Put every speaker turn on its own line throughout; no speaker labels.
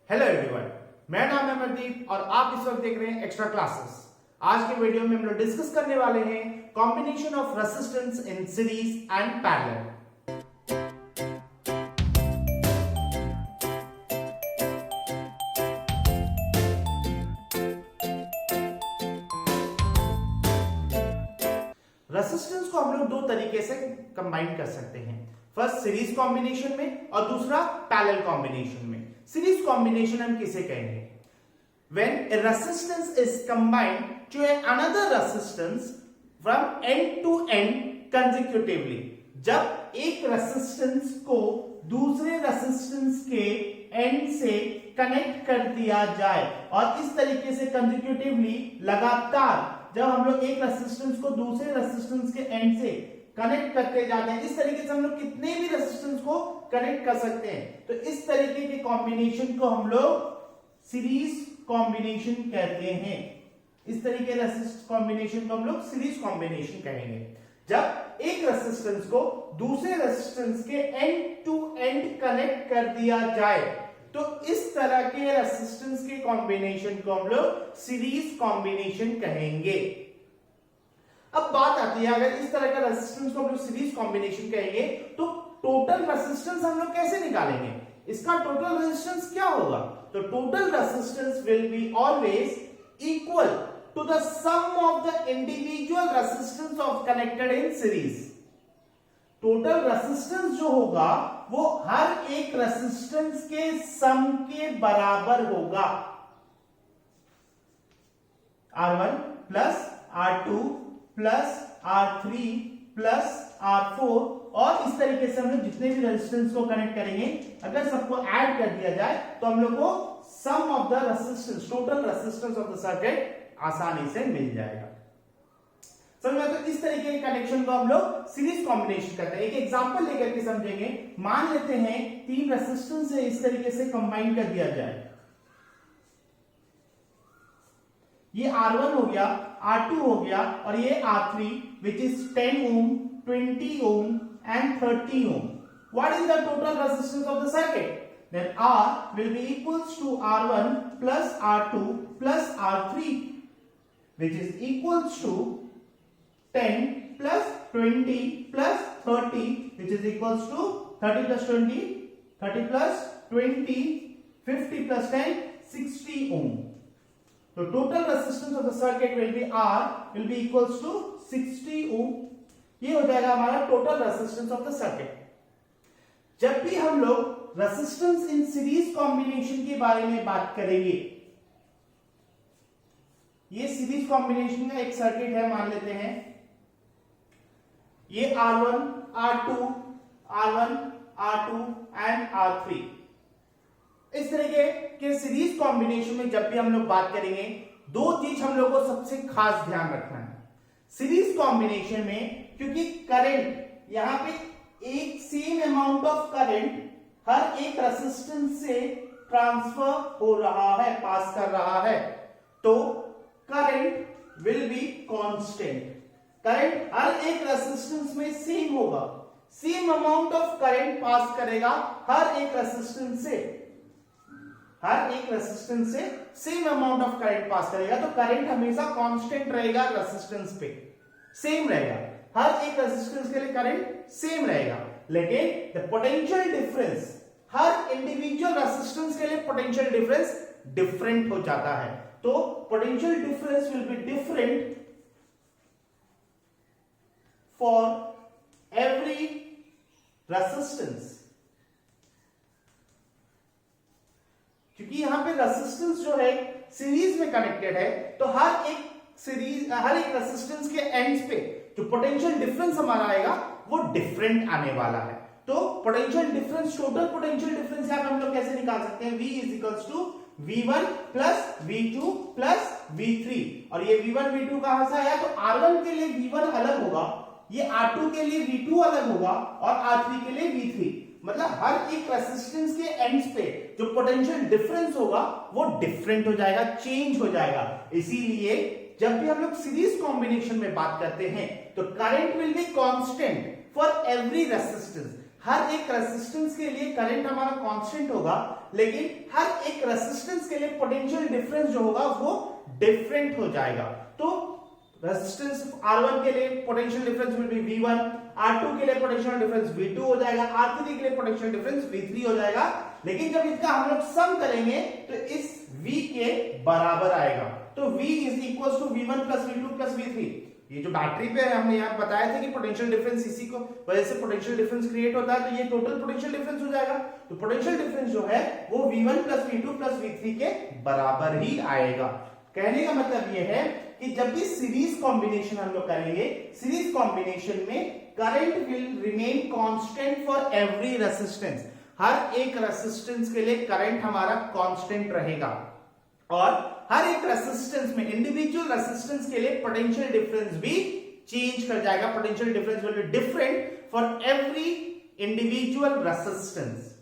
Hello everyone, मेरा नाम है अमरदीप और आप इस वक्त देख रहे हैं एक्स्ट्रा क्लासेस। आज के वीडियो में हम लोग डिस्कस करने वाले हैं combination of resistance in series and parallel. Resistance को हम लोग दो तरीके से कंबाइन कर सकते हैं, फर्स्ट सीरीज कॉम्बिनेशन में और दूसरा पैरेलल कॉम्बिनेशन में। सीरीज कॉम्बिनेशन हम किसे कहेंगे? When a resistance is combined to another resistance from end to end consecutively, जब एक रेसिस्टेंस को दूसरे रेसिस्टेंस के एंड से कनेक्ट कर दिया जाए और इस तरीके से कंसेक्यूटिवली लगातार जब हम लोग एक रेसिस्टेंस को दूसरे रेसिस्टेंस के एंड से कनेक्ट करते जाते हैं, इस तरीके से हम लोग कितने भी रेसिस्टेंस को कनेक्ट कर सकते हैं। तो इस तरीके के कॉम्बिनेशन को हम लोग सीरीज कॉम्बिनेशन कहते हैं। इस तरीके रेसिस्टेंस कॉम्बिनेशन को हम लोग सीरीज कॉम्बिनेशन कहेंगे। जब एक रेसिस्टेंस को दूसरे रेसिस्टेंस के एंड टू एंड कनेक्ट कर दिया जाए तो इस तरह के रेसिस्टेंस के कॉम्बिनेशन को हम लोग सीरीज कॉम्बिनेशन कहेंगे। अब बात आती है, अगर इस तरह का रेसिस्टेंस को हम लोग सीरीज कॉम्बिनेशन कहेंगे तो टोटल रेसिस्टेंस हम लोग कैसे निकालेंगे? इसका टोटल रेजिस्टेंस क्या होगा? तो total resistance will be always equal to the sum of the individual resistance of connected in series. Total resistance जो होगा वो हर एक रेजिस्टेंस के सम के बराबर होगा। R1 plus R2 plus R3 plus R4 और इस तरीके से हम लोग जितने भी रेजिस्टेंस को कनेक्ट करेंगे, अगर सबको ऐड कर दिया जाए तो हम लोग को sum of the resistance, total resistance of the circuit आसानी से मिल जाएगा। समझ में? तो इस तरीके के कनेक्शन को हम लोग सीरीज कॉम्बिनेशन करते हैं। एक एग्जांपल लेकर के समझेंगे। मान लेते हैं तीन रेजिस्टेंस से इस तरीके से कंबाइन कर दिया जाए। ये R1 हो गया, R2 हो गया और ये R3 which is 10 ohm, 20 ohm and 30 ohm. What is the total resistance of the circuit? Then R will be equals to R1 plus R2 plus R3 which is equals to 10 plus 20 plus 30 which is equals to 30 plus 20, 30 plus 20, 50 plus 10, 60 ohm. So total resistance of the circuit will be R will be equals to 60 ohm. ये हो जाएगा हमारा total resistance of the circuit. जब भी हम लोग resistance in series combination के बारे में बात करेंगे, ये सीरीज कॉम्बिनेशन का एक सर्किट है, मान लेते हैं ये R1, R2, R1, R2 and R3। इस तरीके के सीरीज कॉम्बिनेशन में जब भी हम लोग बात करेंगे, दो चीज हम लोग को सबसे खास ध्यान रखना है सीरीज कॉम्बिनेशन में, क्योंकि करंट यहां पे एक सेम अमाउंट ऑफ करंट हर एक रेजिस्टेंस से ट्रांसफर हो रहा है, पास कर रहा है, तो current will be constant. Current हर एक रेजिस्टेंस में सेम होगा, same amount of current pass करेगा हर एक रेजिस्टेंस से, हर एक रेजिस्टेंस से same amount of current pass करेगा। तो करंट हमेशा कांस्टेंट रहेगा, रेजिस्टेंस पे सेम रहेगा, हर एक रेजिस्टेंस के लिए करंट सेम रहेगा। लेकिन the potential difference, her individual resistance के लिए पोटेंशियल डिफरेंस डिफरेंट हो जाता है। तो potential difference will be different for every resistance, क्योंकि यहां पे रेजिस्टेंस जो है सीरीज में कनेक्टेड है, तो हर एक रेजिस्टेंस के एंड्स पे जो पोटेंशियल डिफरेंस हमारा आएगा वो डिफरेंट आने वाला है। तो potential difference, total potential difference यहां पे हम लोग कैसे निकाल सकते हैं? V is equals to V1 plus V2 plus V3। और ये V1 V2 कहां से आया? तो R1 के लिए V1 अलग होगा, ये R2 के लिए V2 अलग होगा और R3 के लिए V3। मतलब हर एक रेजिस्टेंस के एंड्स पे जो पोटेंशियल डिफरेंस होगा वो डिफरेंट हो जाएगा, चेंज हो जाएगा। इसीलिए जब भी हम लोग सीरीज कॉम्बिनेशन में बात करते हैं तो current will be constant for every resistance, हर एक रेजिस्टेंस के लिए करंट हमारा कांस्टेंट होगा, लेकिन हर एक रेजिस्टेंस के लिए पोटेंशियल डिफरेंस जो होगा वो डिफरेंट हो जाएगा। तो रेजिस्टेंस R1 के लिए potential difference will be V1, R2 के लिए पोटेंशियल डिफरेंस V2 हो जाएगा, R3 के लिए पोटेंशियल डिफरेंस V3 हो जाएगा। लेकिन जब इसका हम लोग सम करेंगे तो इस V के बराबर आएगा। तो V is equal to V1 plus V2 plus V3। ये जो बैटरी पे हमने यहाँ बताया था कि पोटेंशियल डिफरेंस इसी को वजह से पोटेंशियल डिफरेंस क्रिएट होता है, तो ये टोटल पोटेंशियल डिफरेंस हो जाएगा। तो पोटेंशियल डिफरेंस जो है वो V1 plus V2 plus V3 के बराबर ही आएगा। कहने का मतलब ये है कि जब भी सीरीज कॉम्बिनेशन हम लोग करेंगे, सीरीज कॉम्बिनेशन में current will remain constant for every resistance. हर एक रेजिस्टेंस के लिए करंट हमारा कांस्टेंट रहेगा और हर एक रेजिस्टेंस में इंडिविजुअल रेजिस्टेंस के लिए पोटेंशियल डिफरेंस भी चेंज कर जाएगा। Potential difference will be different for every individual resistance.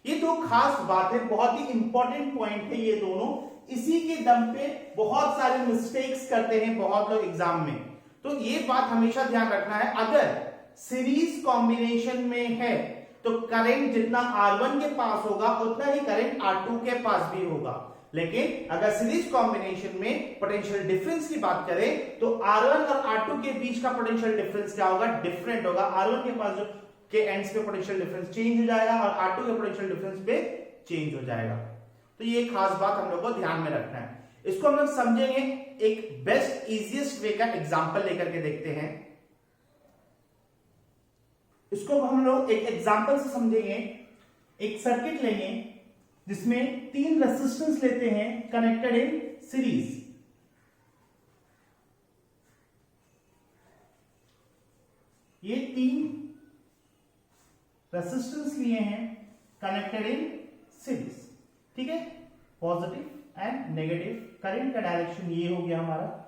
ये दो खास बात है, बहुत ही इंपॉर्टेंट पॉइंट है ये दोनों। इसी के दम पे बहुत सारे मिस्टेक्स करते हैं बहुत लोग एग्जाम में, तो ये बात हमेशा ध्यान रखना है। अगर सीरीज कॉम्बिनेशन में है तो करंट जितना R1 के पास होगा उतना ही करंट R2 के पास भी होगा। लेकिन अगर सीरीज कॉम्बिनेशन में पोटेंशियल डिफरेंस की बात करें तो R1 और R2 के बीच का पोटेंशियल डिफरेंस क्या होगा? डिफरेंट होगा। R1 के पास जो के एंड्स पे पोटेंशियल डिफरेंस चेंज हो जाएगा और R2 के पोटेंशियल डिफरेंस पे चेंज हो जाएगा। तो ये खास बात हम लोग को ध्यान में रखना है। इसको हम लोग समझेंगे, एक बेस्ट इजीएस्ट वे का एग्जांपल लेकर के देखते हैं। इसको हम लोग एक एग्जांपल से समझेंगे। एक सर्किट लेंगे जिसमें 3 रेजिस्टेंस लेते हैं कनेक्टेड इन सीरीज। ये 3 रेजिस्टेंस लिए हैं कनेक्टेड इन सीरीज, ठीक है। पॉजिटिव एंड नेगेटिव करंट का डायरेक्शन ये हो गया हमारा।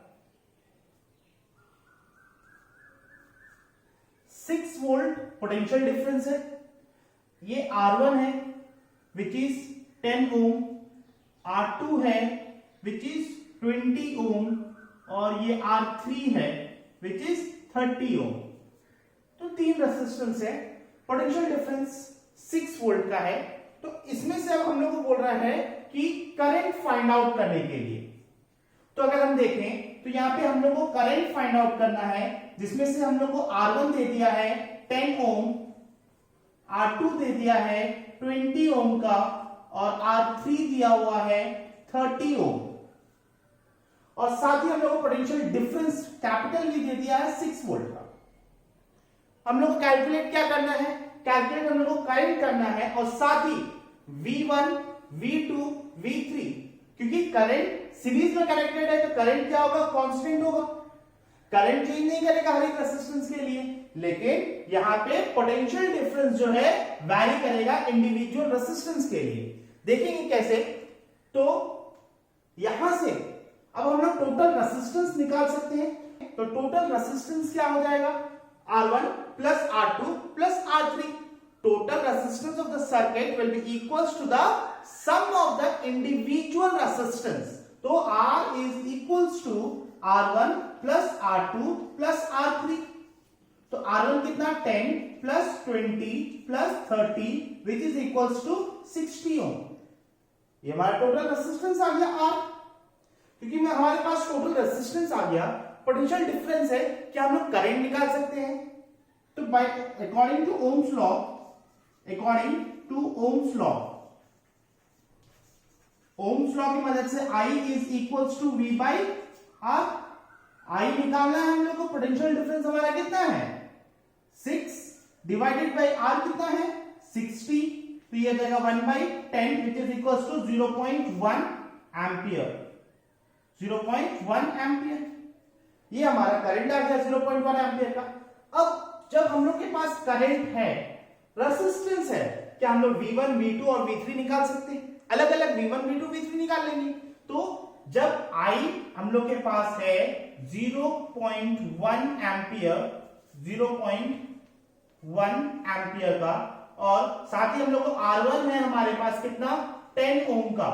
6 वोल्ट पोटेंशियल डिफरेंस है। ये R1 है विच इज 10 ओम, R2 है विच इज 20 ओम और ये R3 है विच इज 30 ओम। तो 3 रेजिस्टेंस है, पोटेंशियल डिफरेंस 6 वोल्ट का है। तो इसमें से अब हम लोग को बोल रहा है कि करंट फाइंड आउट करने के लिए। तो अगर हम देखें तो यहां पे हम लोग को करंट फाइंड आउट करना है, जिसमें से हम लोग को R1 दे दिया है 10 ओम, R2 दे दिया है 20 ओम का और R3 दिया हुआ है 30 ओम और साथ ही हम लोग को पोटेंशियल डिफरेंस कैपिटल भी दे दिया है 6 वोल्ट का। हम लोग को कैलकुलेट क्या करना है? कैलकुलेट हम लोग को करंट करना है और साथ ही V1, V2, V3, क्योंकि करंट सीरीज में कनेक्टेड है तो करंट क्या होगा? कांस्टेंट होगा। करंट चेंज नहीं करेगा हर एक रेजिस्टेंस के लिए, लेकिन यहां पे पोटेंशियल डिफरेंस जो है वैरी करेगा इंडिविजुअल रेजिस्टेंस के लिए। देखेंगे कैसे? तो यहां से अब हम लोग टोटल रेजिस्टेंस निकाल सकते हैं। तो टोटल रेजिस्टेंस क्या हो जाएगा? R1 plus R2 plus R3. Total resistance of the circuit will be equals to the sum of the individual resistance. तो R is equals to R1 plus R2 plus R3. तो R1 कितना? 10 plus 20 plus 30 which is equals to 60 ohm. ये हमारा total resistance आ गया R। क्योंकि में हमारे पास total resistance आ गया, पोटेंशियल डिफरेंस है, क्या हम लोग करंट निकाल सकते हैं? तो by according to Ohm's law, Ohm's law की मदद से I is equals to V by R। I निकालना है हम लोग को। पोटेंशियल डिफरेंस हमारा कितना है? 6 डिवाइडेड बाई R कितना है? 60। तो ये जाएगा 1/10 which is equals to 0.1 ampere. 0.1 ampere ये हमारा करंट आ गया 0.1 एम्पियर का। अब जब हम लोग के पास करंट है, रेजिस्टेंस है, क्या हम लोग V1, V2 और V3 निकाल सकते हैं? अलग अलग V1, V2, V3 निकाल लेंगे। तो जब I हम लोग के पास है 0.1 एम्पियर, 0.1 एम्पियर का और साथ ही हम लोग को R1 है हमारे पास कितना? 10 ओम का।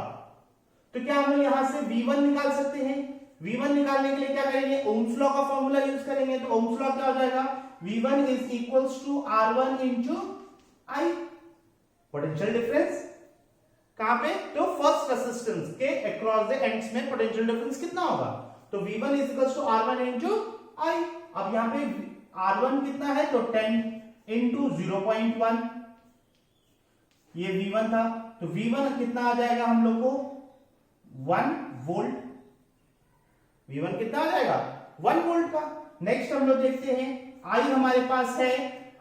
तो क्या हम लोग यहां से V1 निकाल सकते हैं? V1 निकालने के लिए क्या करेंगे? ओम्स लॉ का फॉर्मूला यूज करेंगे। तो ओम्स लॉ क्या हो जाएगा? V1 is equals to R1 into I. Potential difference कहां पे, तो फर्स्ट रेसिस्टेंस के अक्रॉस द एंड्स में पोटेंशियल डिफरेंस कितना होगा, तो V1 is equal to R1 into I. अब यहां पे R1 कितना है, तो 10 इंटू 0.1, ये V1 था, तो V1 कितना आ जाएगा हम लोग को 1 वोल्ट। V1 कितना आ जाएगा 1 वोल्ट का। नेक्स्ट हम लोग देखते हैं I हमारे पास है,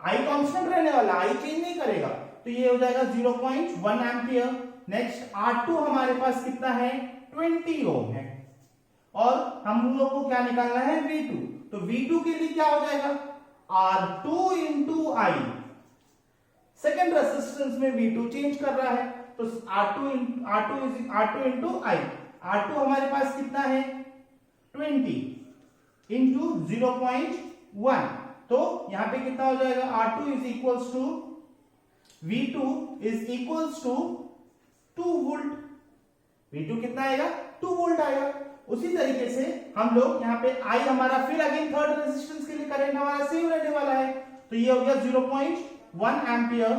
I कांस्टेंट रहने वाला, I चेंज नहीं करेगा, तो ये हो जाएगा 0.1 एम्पियर। नेक्स्ट R2 हमारे पास कितना है 20 ओम है, और हम लोग को क्या निकालना है V2, तो V2 के लिए क्या हो जाएगा R2 इंटू आई। सेकेंड रेसिस्टेंस में V2 चेंज कर रहा है, तो R2 इंटू आई। R2 हमारे पास कितना है 20 इंटू 0.1, तो यहां पे कितना हो जाएगा R2 is equals to V2 is equals to 2 volt. V2 कितना आएगा 2 वोल्ट आएगा। उसी तरीके से हम लोग यहाँ पे I हमारा फिर अगेन थर्ड रेजिस्टेंस के लिए करंट हमारा सेम रहने वाला है, तो ये हो गया 0.1 ampere.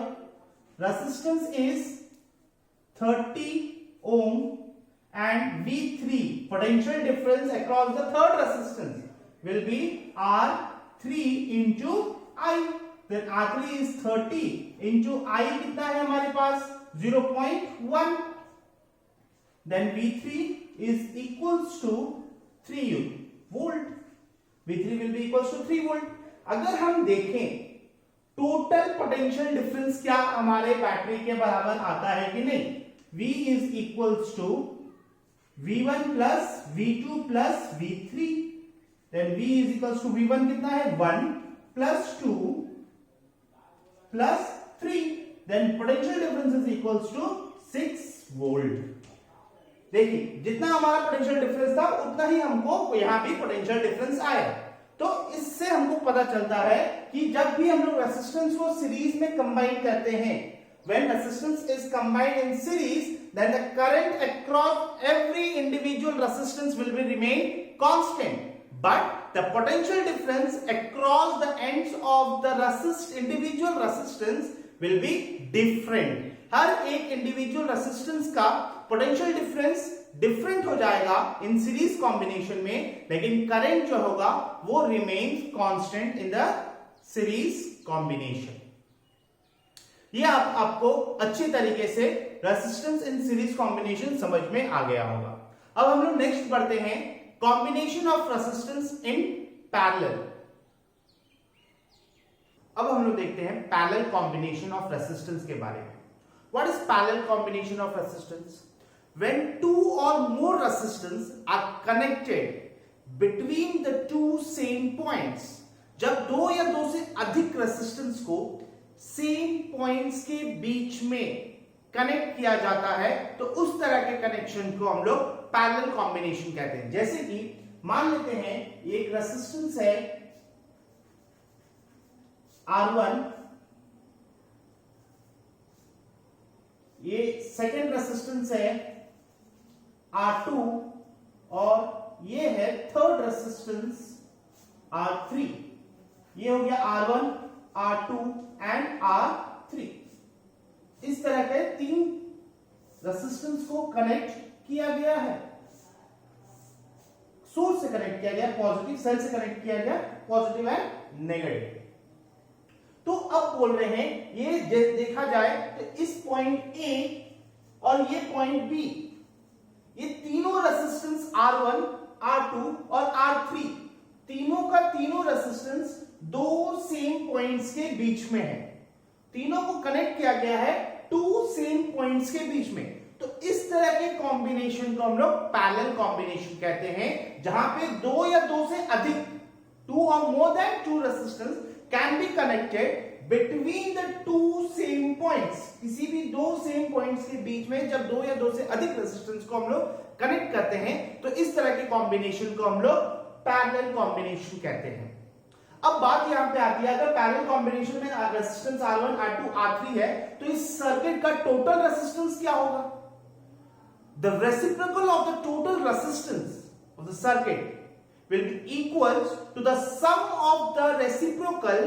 Resistance is 30 ohm and V3 potential difference across the third resistance will be R3 into I. Then R3 is 30 into I कितना है हमारे पास 0.1. Then V3 is equals to 3 volt. V3 will be equals to 3 volt. अगर हम देखें total potential difference क्या हमारे battery के बराबर आता है कि नहीं, V is equals to V1 plus V2 plus V3. Then V is equals to V1 कितना है 1 plus 2 plus 3. Then potential difference is equals to 6 volt. देखिए जितना हमारा पोटेंशियल डिफरेंस था उतना ही हमको यहां भी पोटेंशियल डिफरेंस आया। तो इससे हमको पता चलता है कि जब भी हम लोग रेसिस्टेंस को सीरीज में कंबाइन करते हैं, when resistance is combined in series, then the current across every individual resistance will be remain constant, but the potential difference across the ends of the individual resistance will be different. हर एक individual resistance का potential difference different हो जाएगा in series combination में, लेकिन current जो होगा वो remains constant in the series combination. ये आपको अच्छी तरीके से रेसिस्टेंस इन सीरीज कॉम्बिनेशन समझ में आ गया होगा। अब हम लोग नेक्स्ट बढ़ते हैं combination of resistance in parallel. अब हम लोग देखते हैं पैरेलल कॉम्बिनेशन ऑफ रेसिस्टेंस के बारे में। What is parallel combination of resistance? When two or more resistors are connected between the two same points, जब दो या दो से अधिक रेसिस्टेंस को सेम पॉइंट्स के बीच में कनेक्ट किया जाता है, तो उस तरह के कनेक्शन को हम लोग पैरेलल कॉम्बिनेशन कहते हैं। जैसे कि मान लेते हैं एक रेसिस्टेंस है R1, ये सेकेंड रेसिस्टेंस है R2, और ये है थर्ड रेसिस्टेंस R3। ये हो गया R1, R2 एंड R3। इस तरह के तीन रेसिस्टेंस को कनेक्ट किया गया है, सोर्स से कनेक्ट किया गया, पॉजिटिव सेल से कनेक्ट किया गया, पॉजिटिव एंड नेगेटिव। तो अब बोल रहे हैं ये देखा जाए तो इस पॉइंट A और ये पॉइंट B, ये तीनों रेसिस्टेंस R1, R2 और R3, तीनों का तीनों रेसिस्टेंस दो सेम पॉइंट्स के बीच में है। तीनों को कनेक्ट किया गया है टू सेम पॉइंट्स के बीच में। तो इस तरह के कॉम्बिनेशन को हम लोग पैरेलल कॉम्बिनेशन कहते हैं, जहां पे दो या दो से अधिक, टू और more than two resistance can be connected between the two same points। किसी भी दो सेम पॉइंट्स के बीच में जब दो या दो से अधिक रेजिस्टेंस को हम लोग कनेक्ट करते हैं, तो इस तरह के कॉम्बिनेशन को हम लोग पैरेलल कॉम्बिनेशन कहते हैं। अब बात यहां पे आती है, अगर पैरेलल कॉम्बिनेशन में रेजिस्टेंस R1, R2, R3 है, तो इस सर्किट का टोटल रेजिस्टेंस क्या होगा? The reciprocal of the total resistance of the circuit will be equal to the sum of the reciprocal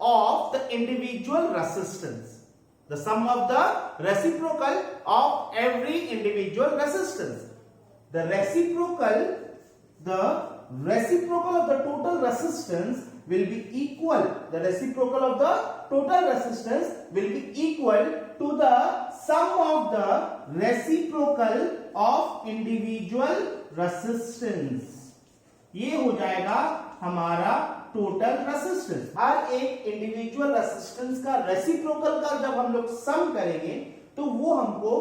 of the individual resistance। the sum of the reciprocal of every individual resistance. The reciprocal of the total resistance will be equal. The reciprocal of the total resistance will be equal to the sum of the reciprocal of individual resistance. ये हो जाएगा हमारा total resistance. हर एक individual resistance का reciprocal का जब हम लोग सम करेंगे तो वो हमको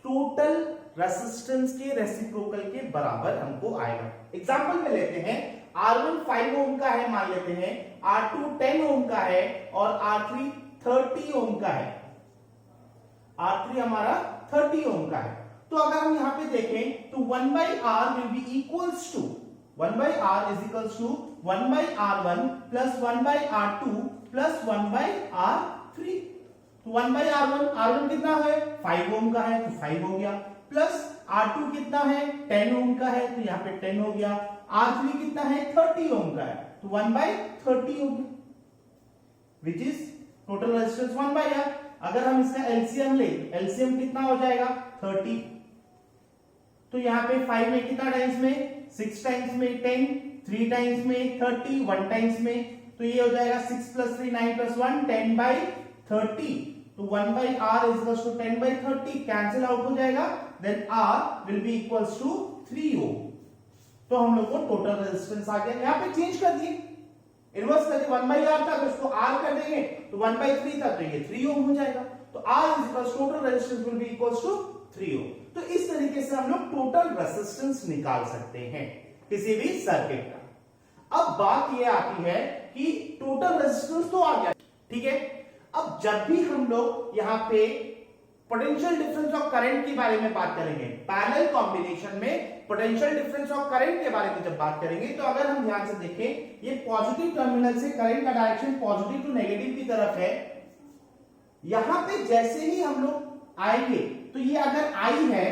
टोटल रेसिस्टेंस के रेसिप्रोकल के बराबर हमको आएगा। एग्जांपल में लेते हैं, R1 5 ओम का है मान लेते हैं, R2 10 ओम का है और R3 30 ओम का है। R3 हमारा 30 ओम का है। तो अगर हम यहां पे देखें तो 1/R will be equals to 1/R is equals to 1/R1 plus 1/R2 plus 1/R3। तो 1/R1, R1 कितना है 5 ओम का है तो 5 हो गया, प्लस R2 कितना है 10 ओम का है तो यहाँ पे 10 हो गया, R3 कितना है 30 ओम का है तो 1/30 हो गया, which is total resistance 1/R। अगर हम इसका एलसीएम ले, एलसीएम कितना हो जाएगा 30, तो यहाँ पे 5 में कितना टाइम्स में 6 टाइम्स में 10, 3 टाइम्स में 30, 1 टाइम्स में, तो ये हो जाएगा 6 + 3 9 + 1 10/30। तो 1/R is equals to 10/30 cancel out हो जाएगा, then R will be equals to 3 ohm. तो हम लोग को टोटल रेजिस्टेंस आ गया। यहाँ पे चेंज कर दिए, इनवर्स कर दिए, 1/R था तो इसको R कर देंगे तो 1/3 था तो ये 3 ओम हो जाएगा। तो R is equals to total resistance will be equals to 3 ohm. तो इस तरीके से हम लोग टोटल रेजिस्टेंस निकाल सकते हैं किसी भी सर्किट का। अब बात यह आती है कि टोटल रेजिस्टेंस तो आ गया, ठीक है। अब जब भी हम लोग यहां पे पोटेंशियल डिफरेंस ऑफ करंट के बारे में बात करेंगे, पैरेलल कॉम्बिनेशन में पोटेंशियल डिफरेंस ऑफ करंट के बारे में जब बात करेंगे, तो अगर हम ध्यान से देखें, ये पॉजिटिव टर्मिनल से करंट का डायरेक्शन पॉजिटिव टू नेगेटिव की तरफ है। यहां पे जैसे ही हम लोग आएंगे तो ये अगर आई है,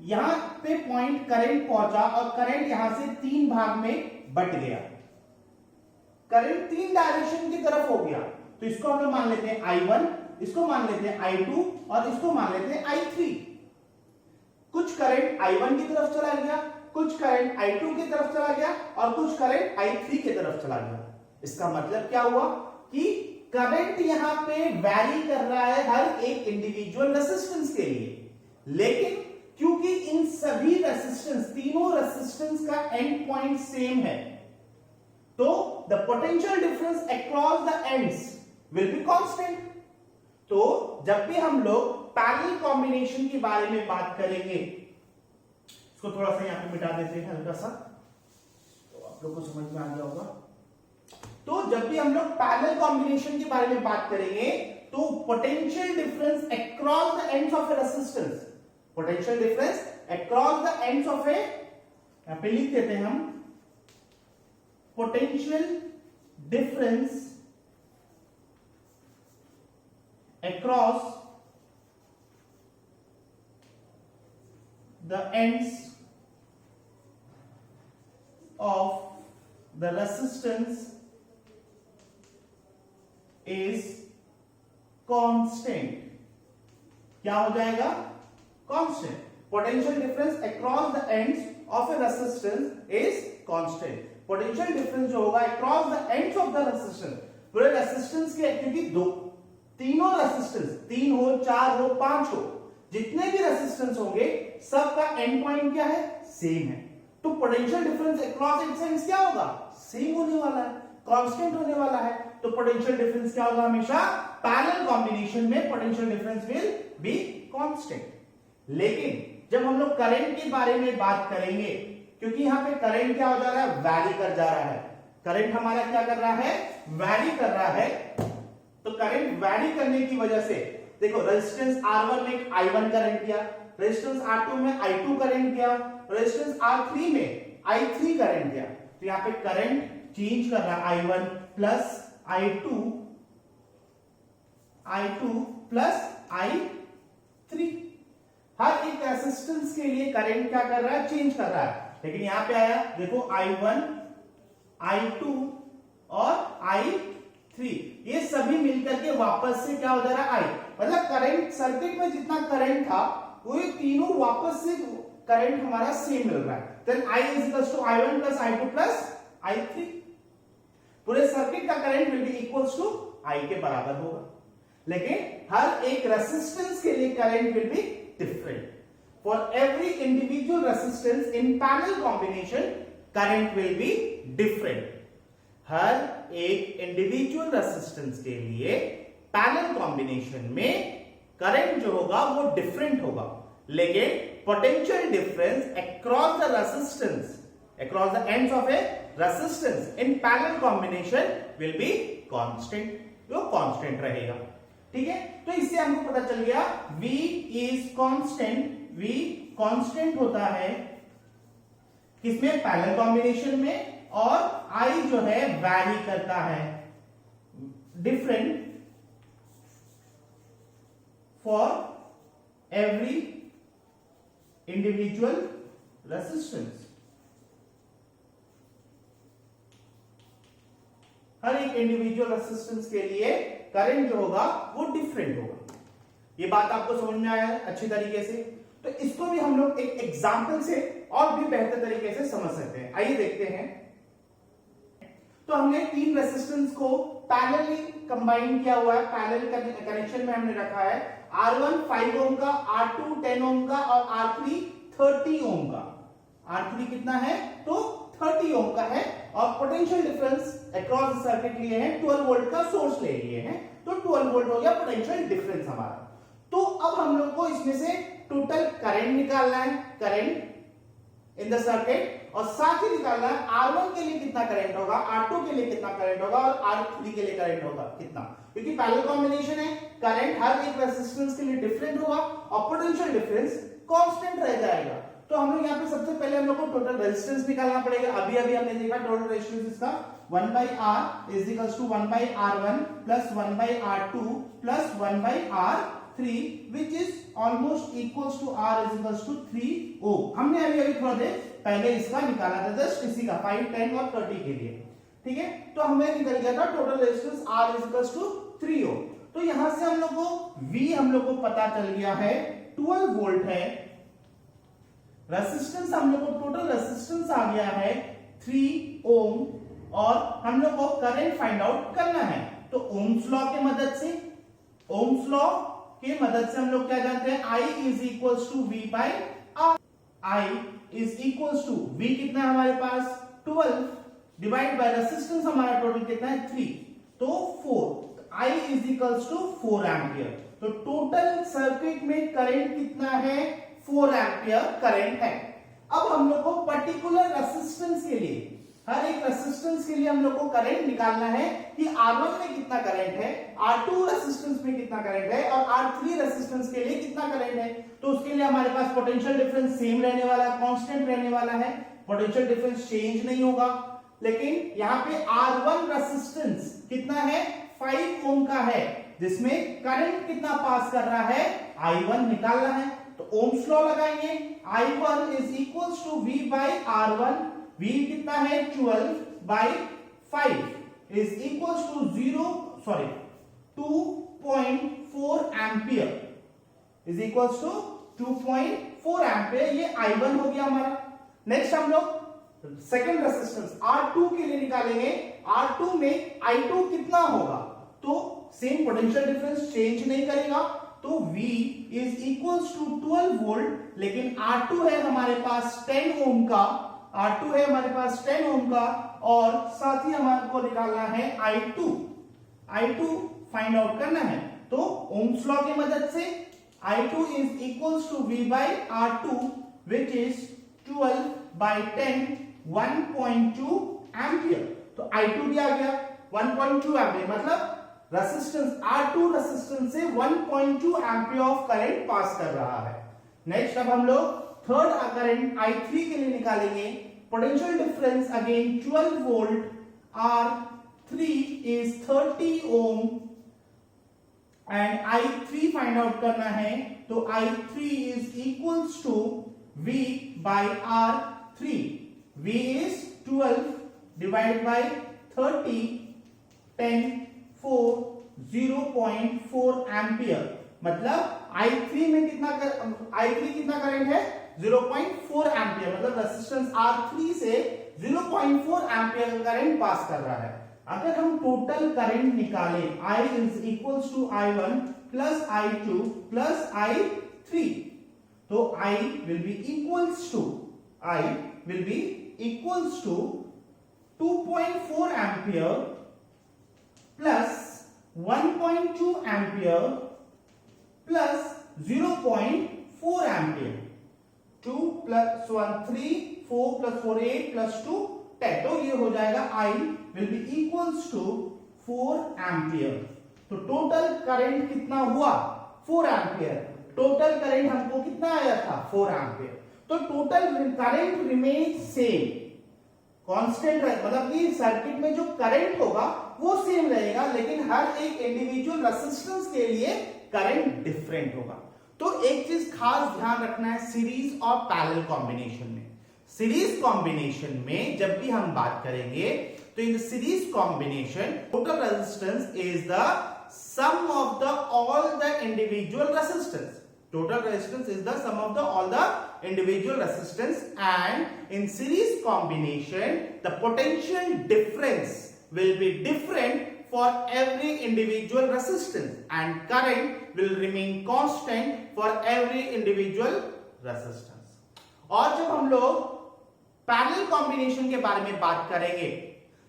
यहां पे पॉइंट करंट पहुंचा और करंट यहां से 3 भाग में बट गया, करंट 3 डायरेक्शन की तरफ हो गया, तो इसको हम लोग मान लेते हैं I1, इसको मान लेते हैं I2 और इसको मान लेते हैं I3। कुछ करंट I1 की तरफ चला गया, कुछ करंट I2 की तरफ चला गया और कुछ करंट I3 की तरफ चला गया। इसका मतलब क्या हुआ कि करंट यहां पे वैरी कर रहा है हर एक इंडिविजुअल रेजिस्टेंस के लिए, लेकिन क्योंकि इन सभी रेजिस्टेंस, तीनों रेजिस्टेंस का एंड पॉइंट सेम है, तो the potential difference across the ends will be constant. तो जब भी हम लोग पैरेलल कॉम्बिनेशन के बारे में बात करेंगे, इसको थोड़ा सा यहां पे मिटा देते हैं हल्का सा, तो आप लोग को समझ में आ गया होगा। तो जब भी हम लोग पैरेलल कॉम्बिनेशन के बारे में बात करेंगे, तो potential difference across the ends of a resistance, potential difference across the ends of a, यहां पे लिख देते हैं हम, potential difference across the ends of the resistance is constant। क्या हो जाएगा constant। potential difference across the ends of a resistance is constant। potential difference जो होगा across the ends of the resistance, पूरे रेसिस्टेंस के, क्योंकि तीनों रेसिस्टेंस, 3 हो 4 हो 5 हो, जितने भी रेसिस्टेंस होंगे सबका एंड पॉइंट क्या है, सेम है। तो potential difference across its ends क्या होगा, सेम होने वाला है, कांस्टेंट होने वाला है। तो पोटेंशियल डिफरेंस क्या होगा, हमेशा पैरेलल कॉम्बिनेशन में potential difference will be constant. लेकिन जब हम लोग करंट के बारे में बात करेंगे, क्योंकि यहां पे करंट क्या हो जा रहा है, वैरी कर जा रहा है, करंट हमारा क्या कर रहा है, वैरी कर रहा है। तो करंट वैरी करने की वजह से देखो, रेजिस्टेंस R1 में I1 करंट गया, रेजिस्टेंस R2 में I2 करंट गया, रेजिस्टेंस R3 में I3 करंट गया। तो यहां पे करंट चेंज कर रहा है, I1 plus I2 plus I3। हर एक रेजिस्टेंस के लिए करंट क्या कर रहा है, चेंज कर रहा है। लेकिन यहां पे आया देखो, I1, I2 और I3, ये सभी मिलकर के वापस से क्या हो जा रहा है, I। मतलब करंट सर्किट में जितना करंट था वो ये तीनों वापस से करंट हमारा सेम मिल रहा है। Then I is to I1 plus I2 plus I3। पूरे सर्किट का current will be equals to I के बराबर होगा, लेकिन हर एक रेसिस्टेंस के लिए current will be different. For every individual resistance in parallel combination current will be different. हर एक इंडिविजुअल रेसिस्टेंस के लिए पैरेलल कॉम्बिनेशन में करंट जो होगा वो डिफरेंट होगा, लेकिन potential difference across the resistance, across the ends of A resistance in parallel combination will be constant, वो कांस्टेंट रहेगा। ठीक है, तो इससे हमको पता चल गया V is constant. V constant होता है किसमें? पैरेलल कॉम्बिनेशन में, और I जो है वैरी करता है different for every individual resistance. हर एक इंडिविजुअल रेसिस्टेंस के लिए करंट जो होगा वो डिफरेंट होगा। ये बात आपको समझ में आया है अच्छी तरीके से? तो इसको भी हम लोग एक एग्जांपल से और भी बेहतर तरीके से समझ सकते हैं। आइए देखते हैं। तो हमने तीन रेसिस्टेंस को पैरेलली कंबाइन किया हुआ है, पैरेलल कनेक्शन में हमने रखा है। R1 5 ओम का, R2 10 ओम का और R3 30 ओम का। R3 कितना है? तो 30 ओम का है, और potential difference across the circuit लिए हैं, 12 वोल्ट का सोर्स ले लिए हैं, तो 12 वोल्ट हो गया पोटेंशियल डिफरेंस हमारा। तो अब हम लोग को इसमें से टोटल करंट निकालना है, करंट इन द सर्किट, और साथ ही निकालना है R1 के लिए कितना करंट होगा, R2 के लिए कितना करंट होगा और R3 के लिए करंट होगा कितना, क्योंकि पैरेलल कॉम्बिनेशन है। करंट हर एक रेजिस्टेंस के लिए डिफरेंट होगा और पोटेंशियल डिफरेंस कांस्टेंट रह जाएगा। तो हम लोग यहाँ पे सबसे पहले हम लोग को टोटल रेजिस्टेंस निकालना पड़ेगा। अभी अभी हमने देखा टोटल रेजिस्टेंस इसका 1/R is equals to 1/R1 plus 1/R2 plus 1/R3 which is almost equals to R is equals to 3 ohm। हमने अभी अभी थोड़ा देर पहले इसका निकाला था, जस्ट इसी का 5, 10 और 30 के लिए। ठीक है, तो हमें निकल गया था total resistance R is equals to 3 ohm। तो यहां से हम लोग को V हम लोग को पता चल गया है 12 वोल्ट है। रेजिस्टेंस हम लोग को टोटल रेजिस्टेंस आ गया है 3 ओम, और हम लोग को करंट फाइंड आउट करना है। तो ओम्स लॉ के मदद से, ओम्स लॉ के मदद से हम लोग क्या जानते हैं? I is equals to V by R। I is equals to V कितना है हमारे पास? 12 डिवाइड बाय रेजिस्टेंस हमारा टोटल कितना है? 3, तो 4। I is equals to 4 ampere. तो टोटल सर्किट में करंट कितना है? 4 एम्पियर करंट है। अब हम लोग को पर्टिकुलर रेजिस्टेंस के लिए, हर एक रेजिस्टेंस के लिए हम लोग को करंट निकालना है कि R1 में कितना करंट है, R2 रेजिस्टेंस में कितना करंट है और R3 रेजिस्टेंस के लिए कितना करंट है। तो उसके लिए हमारे पास पोटेंशियल डिफरेंस सेम रहने वाला है, कांस्टेंट रहने वाला है, पोटेंशियल डिफरेंस चेंज नहीं होगा। लेकिन यहाँ पे R1 रेजिस्टेंस कितना है? 5 ओम का है, जिसमें करंट कितना पास कर रहा है? I1 निकालना है। तो ओम्स लॉ लगाएंगे। I1 is equals to V by R1। V कितना है? 12 by 5 is equals to 2.4 ampere is equals to 2.4 ampere. ये I1 हो गया हमारा। नेक्स्ट हम लोग सेकेंड रेजिस्टेंस R2 के लिए निकालेंगे। R2 में I2 कितना होगा? तो सेम पोटेंशियल डिफरेंस चेंज नहीं करेगा, तो V is equals to 12 volt, लेकिन R2 है हमारे पास 10 ओम का, R2 है हमारे पास 10 ओम का, और साथ ही हमारे को निकालना है I2 फाइंड आउट करना है। तो ओम्स लॉ की मदद से I2 is equals to V by R2 which is 12 by 10 1.2 ampere. तो I2 भी आ गया 1.2 एम्पियर, मतलब रेजिस्टेंस R2 रेजिस्टेंस से 1.2 एम्पियर ऑफ करंट पास कर रहा है। नेक्स्ट अब हम लोग थर्ड करंट I3 के लिए निकालेंगे। Potential difference again 12 volt, R3 is 30 ohm and I3 find out करना है। तो I3 is equals to V by R3। V is 12 divide by 30, 10, 4, 0.4 ampere. मतलब I3 में I3 कितना करंट है 0.4 एम्पियर, मतलब रेजिस्टेंस R3 से 0.4 एम्पियर करंट पास कर रहा है। अगर हम टोटल करंट निकालें I is equals to I1 plus I2 plus I3, तो I will be equals to 2.4 ampere plus 1.2 ampere plus 0.4 ampere, 2 plus 1 3, 4 plus 4 8 plus 2 10, तो ये हो जाएगा I will be equals to 4 ampere. तो टोटल करंट कितना हुआ 4 ampere, total current हमको कितना आया था 4 एम्पियर। तो total current remain same, constant रहे, मतलब कि सर्किट में जो करंट होगा वो सेम रहेगा, लेकिन हर एक इंडिविजुअल रेजिस्टेंस के लिए करंट डिफरेंट होगा। तो एक चीज खास ध्यान रखना है सीरीज और पैरेलल कॉम्बिनेशन में। सीरीज कॉम्बिनेशन में जब भी हम बात करेंगे तो in the series combination total resistance is the sum of the all the individual resistance. Total resistance is the sum of the all the individual resistance, and in series combination the potential difference will be different for every individual resistance and current will remain constant for every individual resistance. और जब हम लोग parallel combination के बारे में बात करेंगे,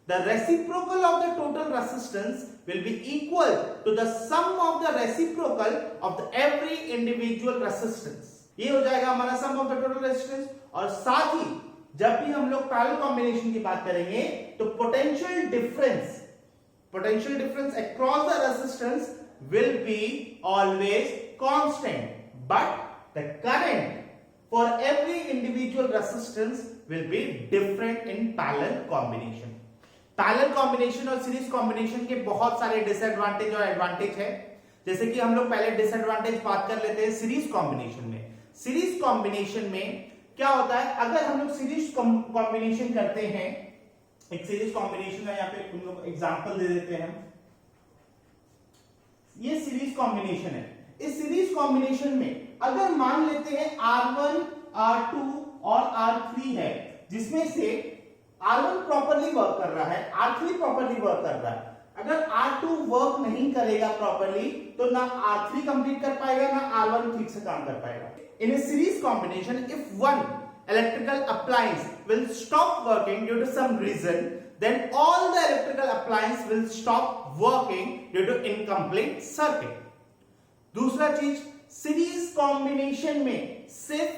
the reciprocal of the total resistance will be equal to the sum of the reciprocal of the every individual resistance. ये हो जाएगा हमारा sum of the total resistance। और साथ ही जब भी हम लोग parallel combination की बात करेंगे तो potential difference across the resistance will be always constant, but the current for every individual resistance will be different in parallel combination. Parallel combination और सीरीज कॉम्बिनेशन के बहुत सारे डिसएडवांटेज और एडवांटेज है। जैसे कि हम लोग पहले डिसएडवांटेज बात कर लेते हैं सीरीज कॉम्बिनेशन में। सीरीज कॉम्बिनेशन में क्या होता है, अगर हम लोग सीरीज कॉम्बिनेशन करते हैं, एक सीरीज कॉम्बिनेशन का यहाँ पे हम लोग एग्जांपल दे देते हैं। ये सीरीज कॉम्बिनेशन है। इस सीरीज कॉम्बिनेशन में अगर मान लेते हैं R1 R2 और R3 है, जिसमें से R1 प्रॉपर्ली वर्क कर रहा है, R3 प्रॉपर्ली वर्क कर रहा है। अगर R2 वर्क नहीं करेगा प्रॉपर्ली तो ना R3 कंप्लीट कर पाएगा ना R1 ठीक से काम कर पाएगा। In a series combination if one electrical appliance will stop working due to some reason, then all the electrical appliance will stop working due to incomplete circuit. दूसरा चीज, सीरीज कॉम्बिनेशन में सिर्फ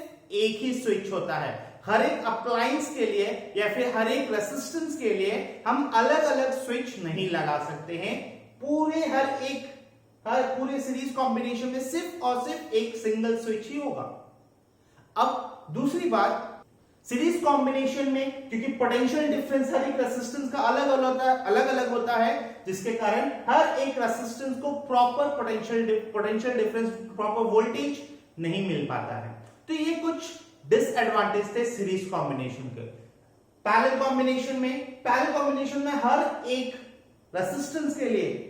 एक ही स्विच होता है। हर एक अप्लायंस के लिए या फिर हर एक रेसिस्टेंस के लिए हम अलग अलग स्विच नहीं लगा सकते हैं। पूरे सीरीज कॉम्बिनेशन में सिर्फ और सिर्फ एक सिंगल स्विच ही होगा। अब दूसरी बात, सीरीज कॉम्बिनेशन में क्योंकि पोटेंशियल डिफरेंस हर एक रेसिस्टेंस का अलग अलग होता है, जिसके कारण हर एक रेसिस्टेंस को proper potential difference, proper voltage नहीं मिल पाता है। तो ये कुछ डिसएडवांटेज थे सीरीज कॉम्बिनेशन के। पैरेलल कॉम्बिनेशन में हर एक रेसिस्टेंस के लिए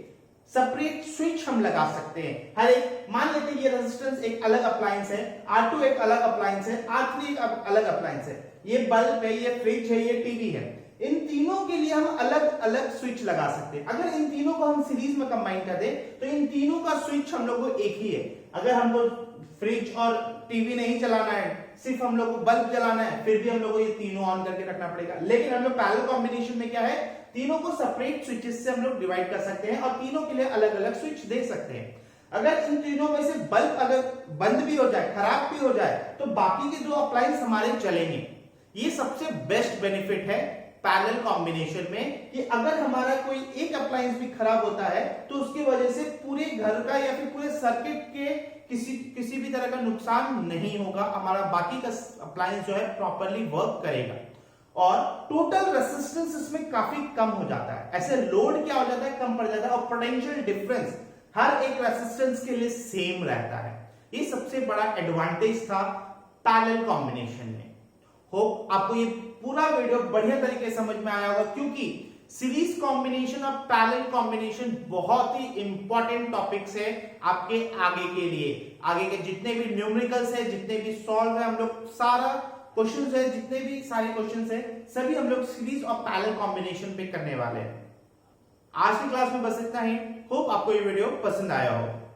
सेपरेट स्विच हम लगा सकते हैं। हर एक, मान लेते हैं ये रेजिस्टेंस एक अलग अप्लायंस है, R2 एक अलग अप्लायंस है, R3 एक अलग अप्लायंस है, ये बल्ब है, ये फ्रिज है, ये टीवी है। इन तीनों के लिए हम अलग अलग स्विच लगा सकते हैं। अगर इन तीनों को हम सीरीज में कंबाइन कर दें तो इन तीनों का स्विच हम लोग को एक ही है। अगर हमको फ्रिज और टीवी नहीं चलाना है, सिर्फ हम लोग को बल्ब जलाना है, फिर भी हम लोग को ये तीनों ऑन करके रखना पड़ेगा। लेकिन हम लोग पैरेलल कॉम्बिनेशन में क्या है, तीनों को सेपरेट स्विचेस से हम लोग डिवाइड कर सकते हैं और तीनों के लिए अलग अलग स्विच दे सकते हैं। अगर इन तीनों में से बल्ब अगर बंद भी हो जाए, खराब भी हो जाए, तो बाकी के दो अप्लायंस हमारे चलेंगे। ये सबसे बेस्ट बेनिफिट है पैरेलल कॉम्बिनेशन में कि अगर हमारा कोई एक अप्लायंस भी खराब होता है तो उसकी वजह से पूरे घर का या फिर पूरे सर्किट के किसी भी तरह का नुकसान नहीं होगा। हमारा बाकी का अप्लायंस जो है प्रॉपर्ली वर्क करेगा और टोटल रेजिस्टेंस इसमें काफी कम हो जाता है। ऐसे लोड क्या हो जाता है, कम पड़ जाता है और पोटेंशियल डिफरेंस हर एक रेजिस्टेंस के लिए सेम रहता है। ये सबसे बड़ा एडवांटेज था पैरेलल कॉम्बिनेशन में। होप आपको ये पूरा वीडियो बढ़िया तरीके से समझ में आया होगा, क्योंकि सीरीज कॉम्बिनेशन और पैरेलल कॉम्बिनेशन बहुत ही इंपॉर्टेंट टॉपिक्स है आपके आगे के लिए। आगे के जितने भी न्यूमेरिकल्स है, जितने भी सॉल्व है, हम लोग सारा क्वेश्चंस है, जितने भी सारे क्वेश्चंस है, सभी हम लोग सीरीज और पैरेलल कॉम्बिनेशन पे करने वाले हैं। आज की क्लास में बस इतना ही। होप आपको ये वीडियो पसंद आया हो।